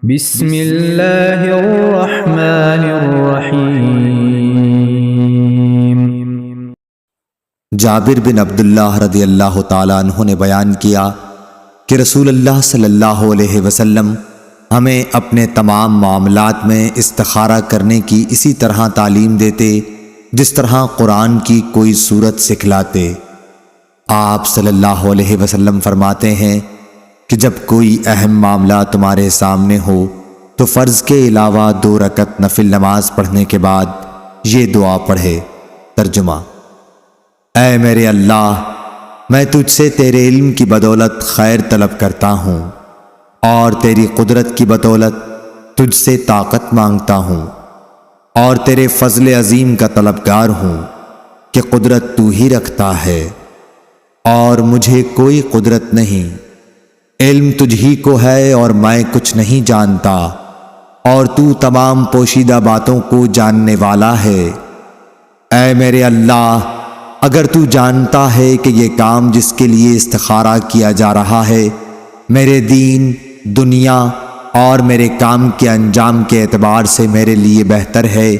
بسم اللہ الرحمن الرحیم۔ جابر بن عبداللہ رضی اللہ تعالیٰ عنہ نے بیان کیا کہ رسول اللہ صلی اللہ علیہ وسلم ہمیں اپنے تمام معاملات میں استخارہ کرنے کی اسی طرح تعلیم دیتے جس طرح قرآن کی کوئی سورت سکھلاتے۔ آپ صلی اللہ علیہ وسلم فرماتے ہیں کہ جب کوئی اہم معاملہ تمہارے سامنے ہو تو فرض کے علاوہ 2 رکعت نفل نماز پڑھنے کے بعد یہ دعا پڑھے۔ ترجمہ: اے میرے اللہ، میں تجھ سے تیرے علم کی بدولت خیر طلب کرتا ہوں اور تیری قدرت کی بدولت تجھ سے طاقت مانگتا ہوں، اور تیرے فضل عظیم کا طلبگار ہوں کہ قدرت تو ہی رکھتا ہے اور مجھے کوئی قدرت نہیں۔ علم تجھ ہی کو ہے اور میں کچھ نہیں جانتا، اور تو تمام پوشیدہ باتوں کو جاننے والا ہے۔ اے میرے اللہ، اگر تو جانتا ہے کہ یہ کام جس کے لیے استخارہ کیا جا رہا ہے میرے دین، دنیا اور میرے کام کے انجام کے اعتبار سے میرے لیے بہتر ہے،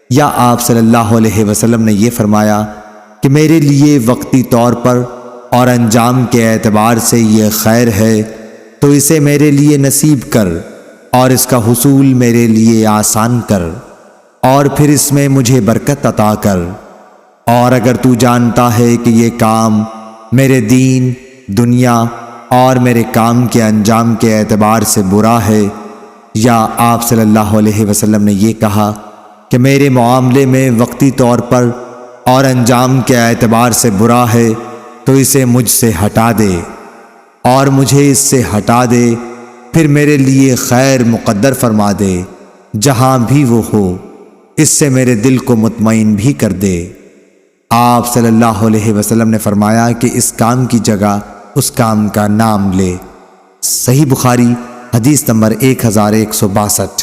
یا آپ صلی اللہ علیہ وسلم نے یہ فرمایا کہ میرے لیے وقتی طور پر اور انجام کے اعتبار سے یہ خیر ہے، تو اسے میرے لیے نصیب کر اور اس کا حصول میرے لیے آسان کر، اور پھر اس میں مجھے برکت عطا کر۔ اور اگر تو جانتا ہے کہ یہ کام میرے دین، دنیا اور میرے کام کے انجام کے اعتبار سے برا ہے، یا آپ صلی اللہ علیہ وسلم نے یہ کہا کہ میرے معاملے میں وقتی طور پر اور انجام کے اعتبار سے برا ہے، تو اسے مجھ سے ہٹا دے اور مجھے اس سے ہٹا دے، پھر میرے لیے خیر مقدر فرما دے جہاں بھی وہ ہو، اس سے میرے دل کو مطمئن بھی کر دے۔ آپ صلی اللہ علیہ وسلم نے فرمایا کہ اس کام کی جگہ اس کام کا نام لے۔ صحیح بخاری حدیث نمبر 1162۔